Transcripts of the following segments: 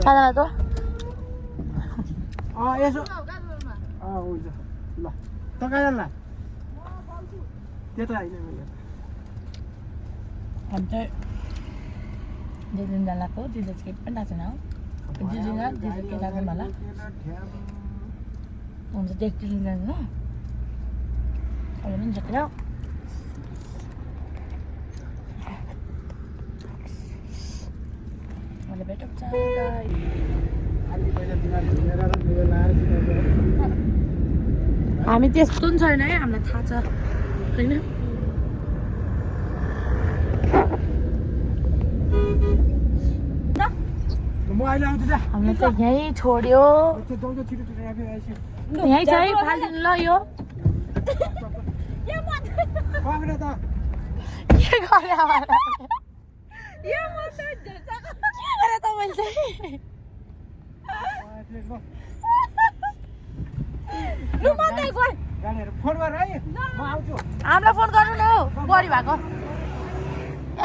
खाजा त यसो हुन्छ ल त कहाँ जान्ला त्यता होइन हामी चाहिँ दिदीले जाँदाको दिदीले चाहिँ केही पनि थाहा छैन दिदी के थाहा छैन होला हुन्छ देखि जान्छ अहिले पनि सकेर मैले भेटौँ हामी त्यस्तो पनि छैन है हामीलाई थाहा छ होइन हामीलाई चाहिँ यहीँ छोड्यो यहीँ चाहिँ फालिदिनु ल यो के गरे हामीलाई फोन गर्नु न हौ बढी भएको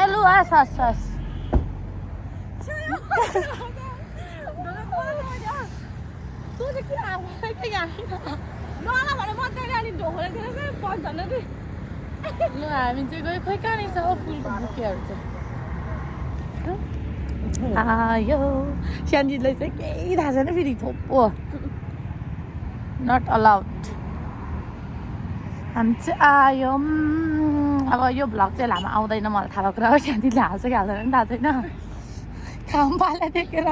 ए लु हस् हस् हस् लु हामी चाहिँ गयो खोइ कहाँनिर छ फुलको बुकेहरू चाहिँ आयो सानजीलाई चाहिँ केही थाहा छैन फेरि थोपो नट अलाउड हामी चाहिँ आयो अब यो भ्लग चाहिँ लामो आउँदैन मलाई थाहा भएको कुरा हो सानजीले हाल्छ कि हाल्दैन पनि थाहा छैन काम पाला देखेर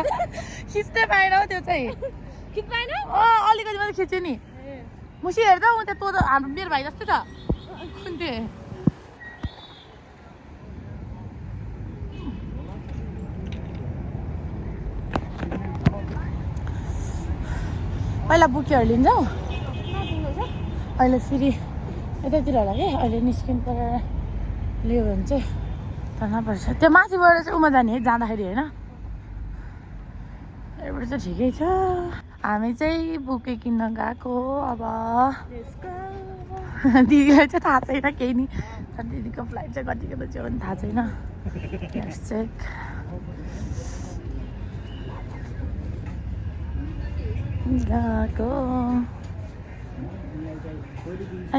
खिच्दै पाएन हौ त्यो चाहिँ अलिकति मात्रै खिच्यो नि मुसी हेर्दा उ त्यहाँ तँ त हाम्रो मेरो भाइ जस्तै छ कुन त्यो पहिला बुकेहरू लिन्छौ अहिले फेरि यतातिर होला कि अहिले निस्किनु परेर लियो भने चाहिँ थाहा पर्छ त्यो माथिबाट चाहिँ उमा जाने है जाँदाखेरि होइन यहाँबाट चाहिँ ठिकै छ हामी चाहिँ बुके किन्न गएको अब दिदीलाई चाहिँ थाहा छैन केही नि दिदीको फ्लाइट चाहिँ कतिखेर चाहिँ हो भने थाहा छैन चेक गएको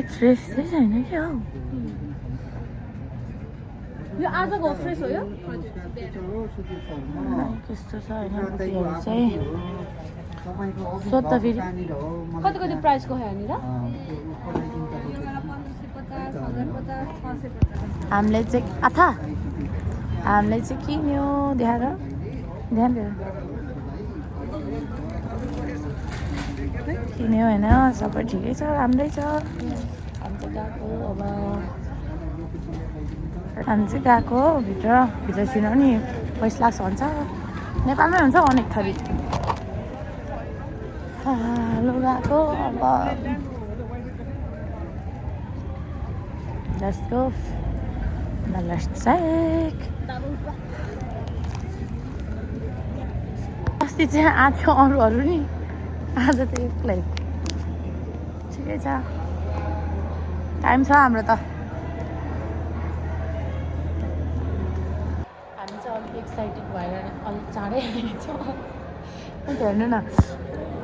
फ्रेस चाहिँ छैन क्या हौ यो आजको फ्रेस हो यो कस्तो छ होइन बुकेहरू चाहिँ सोध्दा फेरि कति कति प्राइसको हो यहाँनिर हामीले चाहिँ आथा हामीले चाहिँ किन्यो देखाएर ध्यान दिएर किन्यो होइन सबै ठिकै छ राम्रै छ हामी चाहिँ गएको अब हामी चाहिँ गएको भित्र छिन नि पैसा लाग्छ भन्छ नेपालमै हुन्छ अनेक थरी लु गएको अब Let's go. Now let's check. अस्ति चाहिँ आएको अरूहरू नि आज त एक्लै ठिकै छ टाइम छ हाम्रो त हामी चाहिँ अलिक एक्साइटेड भएर अलिक चाँडै आइरहेछौँ हेर्नु न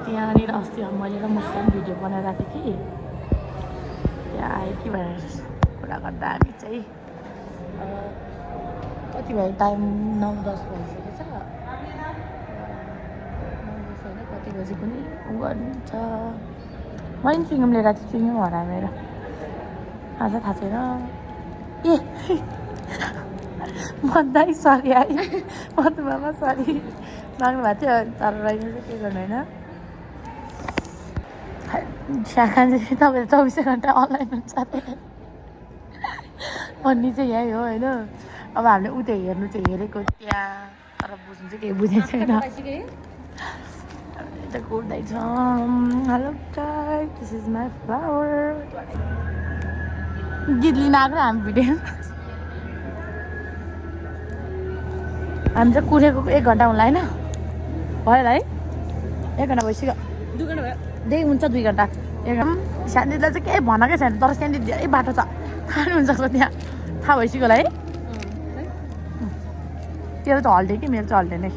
त्यहाँनिर अस्ति मैले र मुस्लिम भिडियो बनाइरहेको थिएँ कि त्यहाँ आयो कि भनेर कुरा गर्दा हामी चाहिँ कति भयो टाइम 9-10 भइसकेको छ 9-10 होइन कति बजी पनि गर्नुहुन्छ मैले चुइङम लिएर थिएँ चुइङम हरायो मेरो आज थाहा छैन ए भन्दै सरी आयो मधुमामा सरी माग्नु भएको थियो तर रहेन चाहिँ के गर्नु होइन खान चाहिँ तपाईँ 24 घन्टा अनलाइन हुन्छ भन्ने चाहिँ यही हो होइन अब हामीले उतै हेर्नु चाहिँ हेरेको त्यहाँ तर बुझ्नु चाहिँ केही बुझेको छैन यता कुर्दैछौँ hello guys this is my flower गीत लिन आएको हामी भिडियो हामी चाहिँ कुरेको 1 घन्टा होला होइन भयो है 1 घन्टा भइसक्यो 2 घन्टा भयो त्यही हुन्छ 2 घन्टा सानजीलाई चाहिँ केही भनेकै छैन तर सानजी धेरै बाटो छ थाहा हुन्छ त्यहाँ थाहा भइसक्यो होला है तेरो त हल्दे कि मेरो चाहिँ हल्दे नै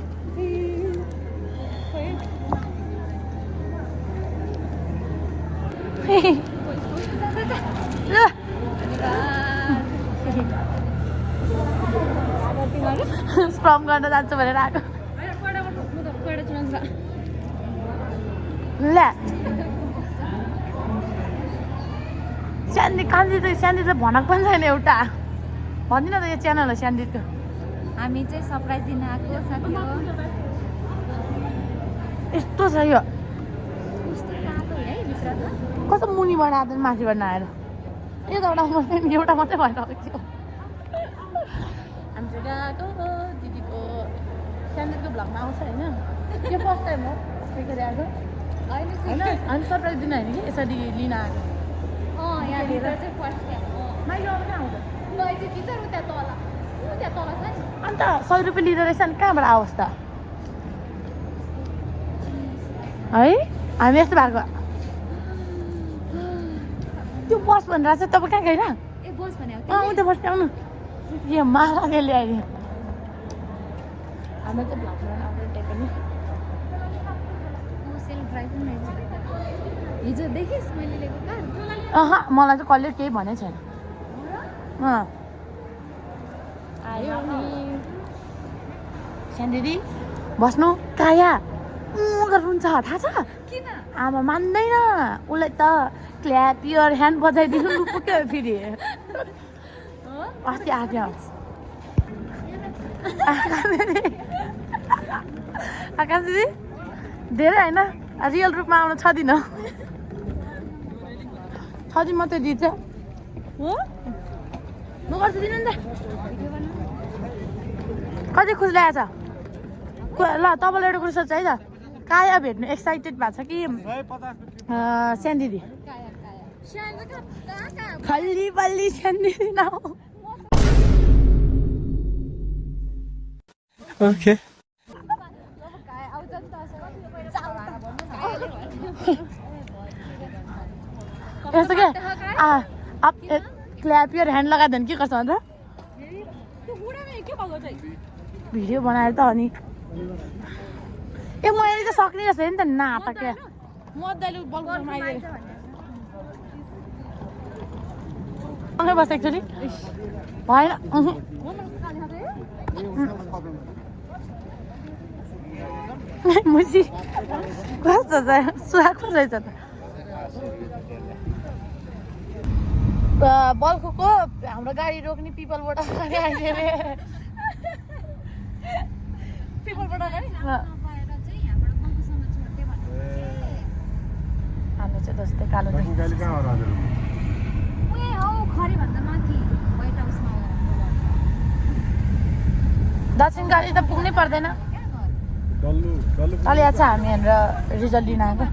स्प्रम गर्न जान्छु भनेर आएको ल स्यान्डी कान्छी त स्यान्डी त भनेको पनि छैन एउटा भन्दिनँ त यो च्यानल हो स्यान्डीको हामी चाहिँ सरप्राइज दिन आएको साथी हो यस्तो छ यो कस्तो तातो है भित्र त कस्तो मुनिबाट आएर माथिबाट नआएर एउटा मात्रै भएर आएको थियो हामी चाहिँ गएको दिदीको स्यान्डीको भ्लगमा आउँछ होइन यो फर्स्ट टाइम हो फेरि आएको होइन अनि सरप्राइज दिन होइन कि यसरी लिन आएको यहाँ भित्र चाहिँ फर्स्ट टाइम हो माइलो अब कहाँ आउँछ चाहिँ किचन त्यहाँ तल छ नि अन्त 100 रुपियाँ लिँदो रहेछ नि कहाँबाट आओस् त है हामी यस्तो भएको त्यो बस भनेर चाहिँ तपाईँ कहाँ गएर ए बस भन्यो उता बस्ने आउनु ए मालाले ल्याइदियो हाम्रो चाहिँ भ्लगमा आउँदैन त्यही पनि सेल्फ ड्राइभ पनि रहेछ हिजो देखिस् मैले लिएको कार मलाई चाहिँ कसले केही भनेको छैन आयो नि स्यान्डी बस्नु काया रुन्छ थाहा छ किन आमा मान्दैन उसलाई त क्ल्याप योर ह्यान्ड बजाइदिनु पुग्यो फेरि अस्ति आएको आकाश दिदी धेरै होइन रियल रूपमा आउनु 6 दिन 6 दिन मात्रै दिन्छ हो म गर्छु दिनु नि त कति खुसी लागेको छ ल तपाईँलाई एउटा कुरो सोध्छ है त काया भेट्नु एक्साइटेड भएको छ कि स्यान्डी दि खल्ली बल्ली स्यान्डी दि न ओके यस्तो के क्ल्याप योर ह्यान्ड लगाइदियो भने के गर्छ अन्त भिडियो बनाएर त अनि ए मैले चाहिँ सक्ने जस्तो नि त नाता क्या मजाले बल्बमा आइदियो सँगै बस्छ एकचोटि भएन मुसी कस्तो छ सुहाएको रहेछ त बल्खुको हाम्रो गाडी रोक्ने पिपलबाट अगाडि आइदियो अरे पिपलबाट अगाडि हाम्रो चाहिँ जस्तै कालो दक्षिण गाडी त पुग्नै पर्दैन अलि आज हामी यहाँनिर रिजल्ट लिन आएको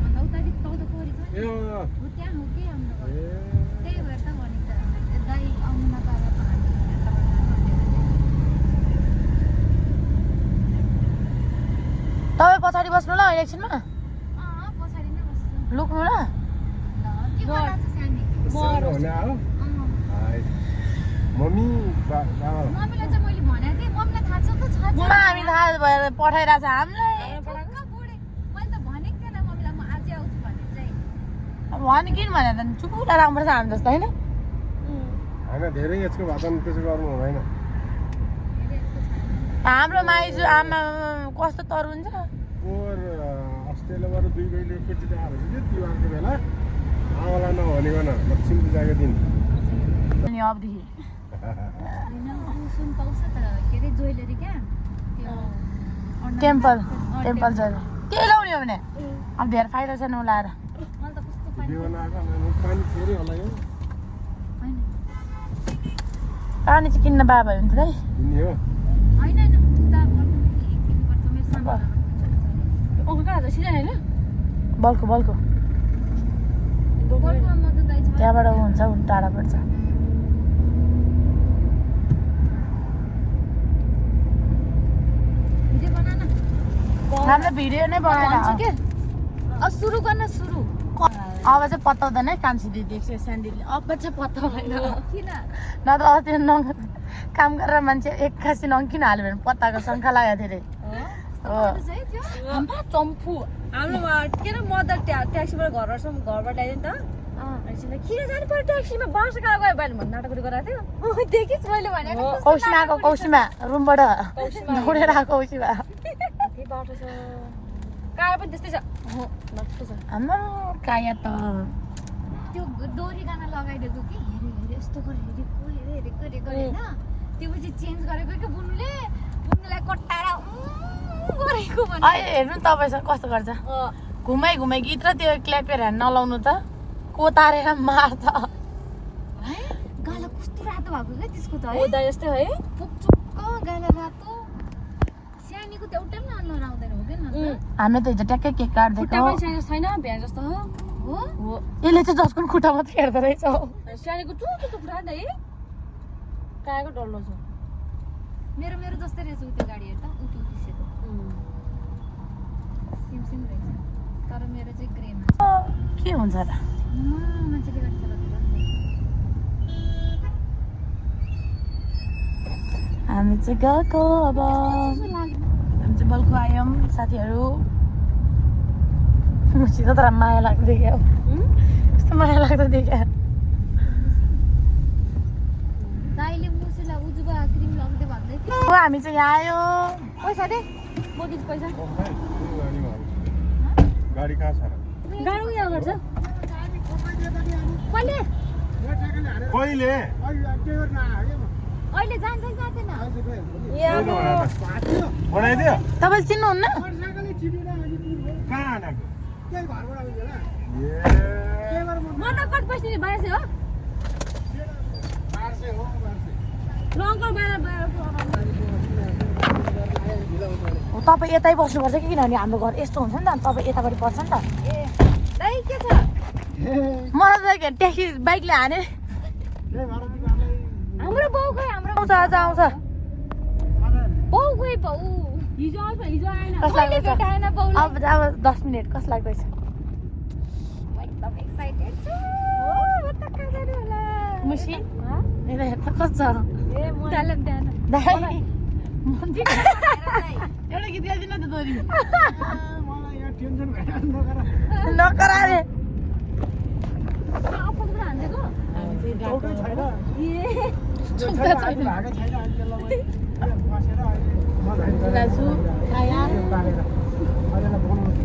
तपाईँ पछाडि बस्नु ल इलेक्सनमा लुक्नु ल हामी थाहा भएर पठाइरहेको छ हामीलाई भने किन भनेर त चुकुला राम्रो छ हामी जस्तो होइन धेरै यसको भाषण त्यसो गर्नु हुँदैन हाम्रो माइजू आमा कस्तो तरु हुन्छ अस्ट्रेलियाबाट 2 महिने एकचोटि आएर कि तिहारको बेला आमालाई नभनिकन लक्ष्मी पूजाको दिन अनि अबदेखि टेम्पल चाहिँ के लाउने हो भने अब धेरै फाइदा छैन लाएर पानी चाहिँ किन्न बाबा हुन्थ्यो है बल्को त्यहाँबाट हुन्छ टाढा पर्छ हाम्रो भिडियो नै बनाएर सुरु गर्न सुरु अब चाहिँ पत्ताउँदैन है कान्छी दिदी सानोले अब चाहिँ पत्ताउँदैन किन नत्र अस्ति काम गरेर मान्छे एक्कासी नकिन हाल्यो भने पत्ताको शङ्का लाग्यो धेरै हो आमा चम्फु हाम्रोमा के न मदर ट्याक्सीबाट घरबाट ल्याइदियो नि त किन जानु पर्यो ट्याक्सीमा बाँस कहाँ गयो भने नाटकहरू गराएको थियो देखिस् मैले भनेको कौशिमा रुमबाट दौडेर आएको कौशिमा त्यही बाटो छ काया पनि त्यस्तै छ आमा काया त त्यो डोरी गाना लगाइदिएको कि हेरे हेरे यस्तो गरेको होइन त्यो पछि चेन्ज गरेको कि बुनुलाई कट्टाएर गरेको भने अहिले हेर्नु तपाईँसँग कस्तो गर्छ घुमाइ गीत र त्यो क्ल्यापेर नलाउनु त कोतारेर मार्छ गाला कस्तो रातो भएको क्या त्यसको त ओदा जस्तै है पुकचुक्क गाला रातो सानीको त एउटा पनि नराउँदैन हो कि न हामीले त हिजो ट्याक्कै केक काट्दिएको छैन भ्यान जस्तो हो यसले चाहिँ जसको खुट्टा मात्रै हेर्दो रहेछ सानीको टुटु खुट्टा है काएको डल्लो छ मेरो जस्तै रहेछ त्यो गाडी हेर्दा उठिसकेको सिम रहेछ तर मेरो चाहिँ ग्रेमा के हुन्छ र मान्छेले गाडी चलाउँछ हामी चाहिँ गएको अब हामी चाहिँ बल्खु आयौँ साथीहरू मसित तर माया लाग्दो देख्यो कस्तो माया लाग्दो देख्यो दाइले मुसीलाई उजुबा क्रिम लगाउँदै भन्दै थियो हामी चाहिँ यहाँ आयो पैसा दे बोकिस पैसा गाडी कहाँ छ र गाडी उयो गर्छ कहिले कहिले अहिले जान्छ जाँदैन बनाइदियो तपाईँले चिन्नुहुन्न कहाँ आएको म त कट पैसा नि 1200 हो ल अङ्कल तपाईँ यतै बस्नुपर्छ कि किनभने हाम्रो घर यस्तो हुन्छ नि त तपाईँ यतापट्टि पर्छ नि त ए दाइ के छ मलाई त ट्याक्सी बाइकले हाने हाम्रो बाउ खोइ हाम्रो आउँछ आज आउँछ बाउ खोइ बाउ हिजो आएन कसलाई कहिले भेटाएन बाउले अब 10 मिनट कस लाग्दैछ म एकदम एक्साइटेड छु म त कहाँ जानु होला मुसी यता हेर्दा कस्तो छ ए म डालम ध्यान दाइ एउटा गीत गाइदिनु न त दोरी नकरा रे अपोजिट हान्देको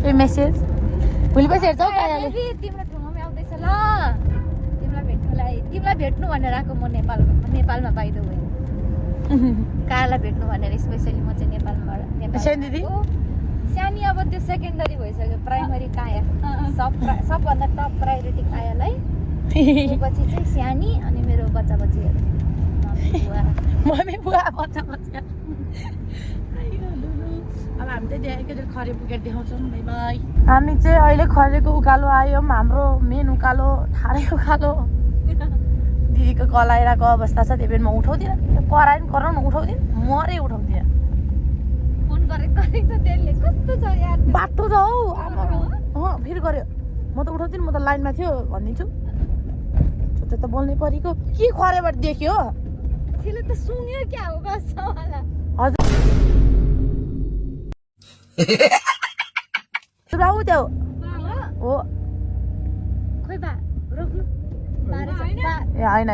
ए मेसेज भोलि पछि हेर्छौ कायाले तिम्रो ठाउँमा पनि आउँदैछ ल तिमीलाई भेट्नु भनेर आएको म नेपालमा बाइ द वे कायालाई भेट्नु भनेर स्पेसली म चाहिँ नेपालमा सानी दिदी सानी अब त्यो सेकेन्डरी भइसक्यो प्राइमरी काया सबभन्दा टप प्रायोरिटी कायालाई पछि चाहिँ सानी अनि मेरो बच्चा बच्चीहरू मम्मी बुवा बच्चा बच्चा अब हामी चाहिँ एकैचोटि खरे पुगेर देखाउँछौँ बाई बाई हामी चाहिँ अहिले खरेको उकालो आयौँ हाम्रो मेन उकालो ठाडै उकालो दिदीको कल आइरहेको अवस्था छ त्यही भएर म उठाउँदिनँ कराउनु उठाउँदिनँ मरै उठाउँदिनँ फोन गरेको छ त्यसले कस्तो छ यार बाटो छ हौ आमा फेरि गर्यो म त उठाउँदिनँ म त लाइनमा थियो भनिदिन्छु छुट्टै त बोल्नै परेको के खरेबाट देख्यो त्यसले त सुन्यो क्या हो कसो होला हजुर राउ त्यो हो खोइ बा रोक्नु बारे ए होइन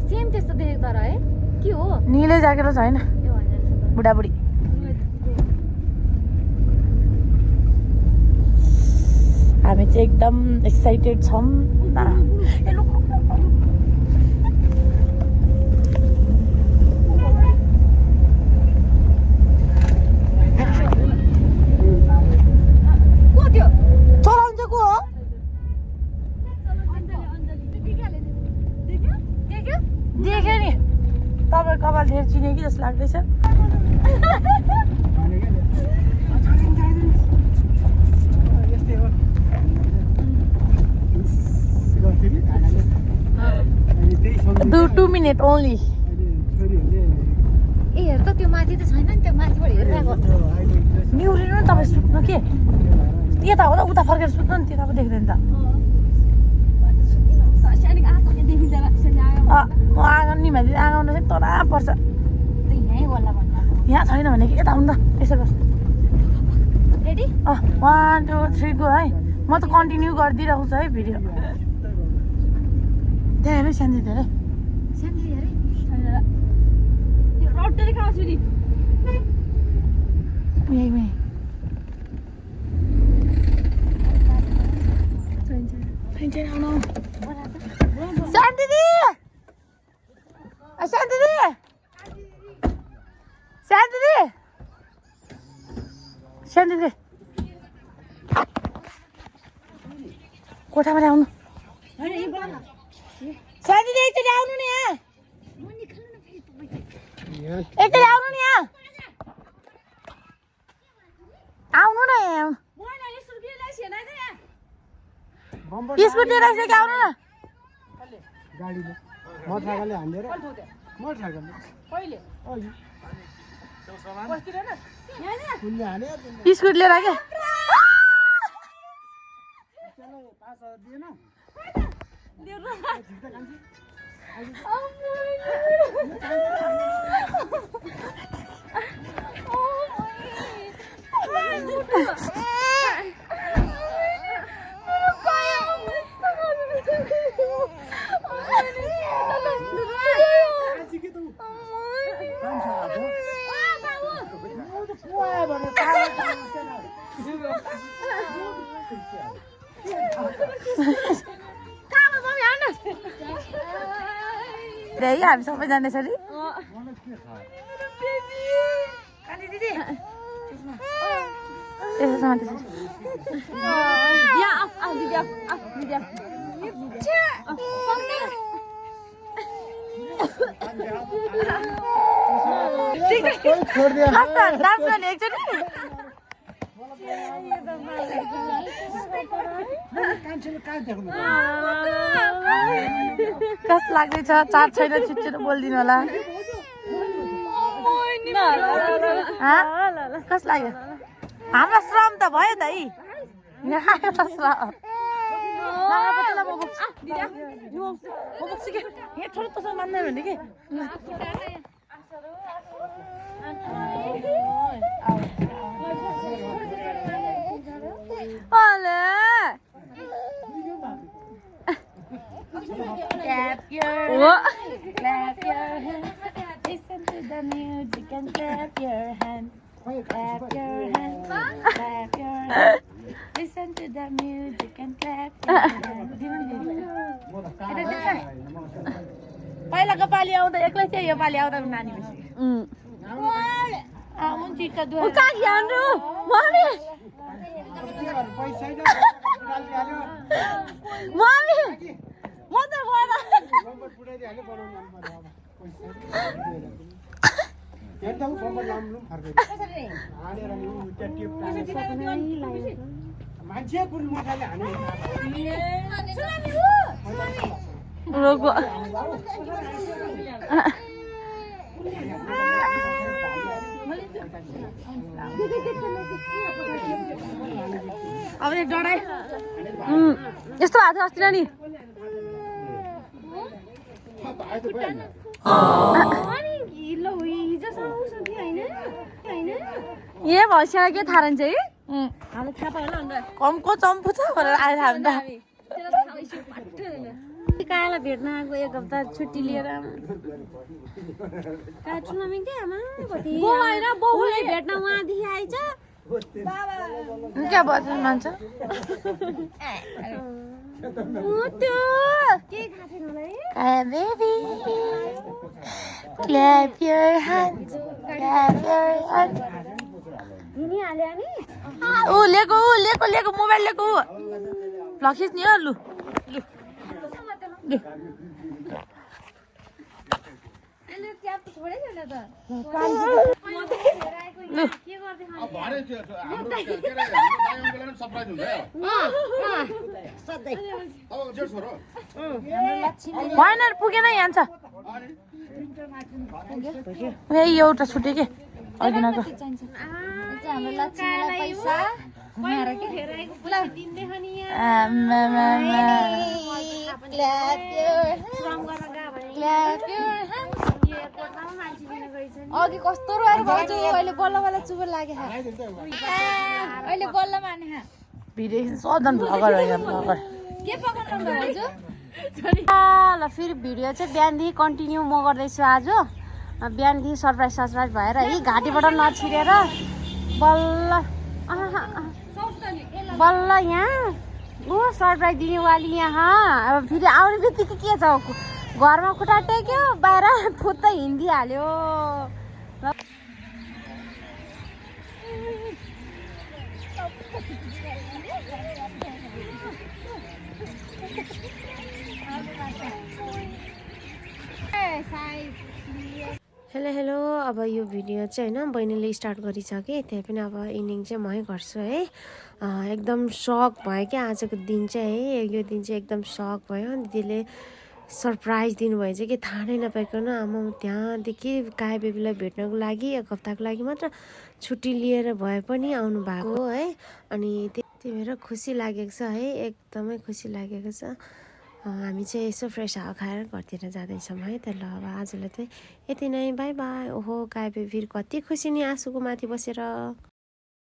सेम त्यस्तो देखेको तर है के हो निलै ज्याकेट छ होइन ए होइन बुढाबुढी हामी चाहिँ एकदम एक्साइटेड छौँ चलाउँछ को हो देख्यो नि तपाईँ कपाल धेर चिने कि जस्तो लाग्दैछ Do 2 minutes only. ए हेर त त्यो माथि त छैन नि त्यो माथिबाट हेरिरहेको निहुरिनु नि तपाईँ सुत्नु के यता हो त उता फर्केर सुत्नु नि त्यता पो देख्दैन त आँगन नि भाइ आँगन चाहिँ तरा पर्छ यहाँ छैन भने कि यता आउनु त यसो बस् रेडी 1 2 3 गो है म त कन्टिन्यू गरिदिइरहेको छु है भिडियो धेरै शान्ति धेरै शान्ति अरे रोटरी खाउँछु नि यही शान्ति दी शान्ति दी शान्ति दी शान्ति दी कोठामा आउनु शान्ति दी एकचोटि आउनु नि यहाँ एकचोटि आउनु नि यहाँ आउनु न यहाँ स्कुटी राखेको आउनु न गाडीले मोटरसाइकलले हान्दिएर मोटरसाइकलले कहिले कुनले हान्यो स्कुटी लिएर आके हामी सबैजना यसरी डान्स गर्ने एकचोटि कस लाग्दैछ चाट छैन छिटो बोलिदिनु होला कस लाग्यो हाम्रो श्रम त भयो त है छोडो तसँग मान्दैन भने कि Clap your hands, listen to the music and clap your hands. Clap your hands, clap your hands. Listen to the music and clap your hands. पहिलाको पालि आउँदा एक्लै थियो यो पालि आउँदा नानी बेसी अब डराइ यस्तो भएको थियो अस्ति नि ए भइसक्यो के थाहा रहन्छ है कमको चम्पु छ भनेर आएर हामी काला भेट्न आएको एक हप्ता छुट्टी लिएर भेट्न उहाँदेखि आइछ क्या बजाउनु मान्छ baby clap your hands ओ लेको मोबाइल लेको भ्लग खिच्ने हो लु भएन पुगेन यहाँ छ एउटा छुट्यो के हाम्रो लक्ष्मीलाई पैसा अघि कस्तो रोएर भाउजू अहिले बल्ल बल्ल चुबो लाग्यो अहिले बल्ल माने भिडियो सधन भ्लगर होइन भ्लगर के पकाउनु भाउजू ल फेरि भिडियो चाहिँ बिहानदेखि कन्टिन्यू म गर्दैछु आज बिहानदेखि सरप्राइज भएर है घाँटीबाट नछिरेर बल्ल बल्ल यहाँ ऊ सरप्राइज दिनेवाली यहाँ अब फेरि आउने बित्तिकै के छ घरमा खुट्टा टेक्यो बाहिर फुत्तै हिँडिहाल्यो हेलो अब यो भिडियो चाहिँ होइन बहिनीले स्टार्ट गरिसकेँ त्यही पनि अब इन्डिङ चाहिँ मै गर्छु है एकदम सक भयो क्या आजको दिन चाहिँ है यो दिन चाहिँ एकदम सक भयो दिदीले सरप्राइज दिनुभयो चाहिँ के थाहा नै नपाइकन आमा त्यहाँदेखि काया बेबीलाई भेट्नको लागि एक हप्ताको लागि मात्र छुट्टी लिएर भए पनि आउनु भएको हो है अनि त्यही भएर खुसी लागेको छ है एकदमै खुसी लागेको छ हामी चाहिँ यसो फ्रेस हावा खाएर घरतिर जाँदैछौँ है त ल अब आजलाई चाहिँ यति नै बाई बाई ओहो काया बेबी कति खुसी नि आँसुको माथि बसेर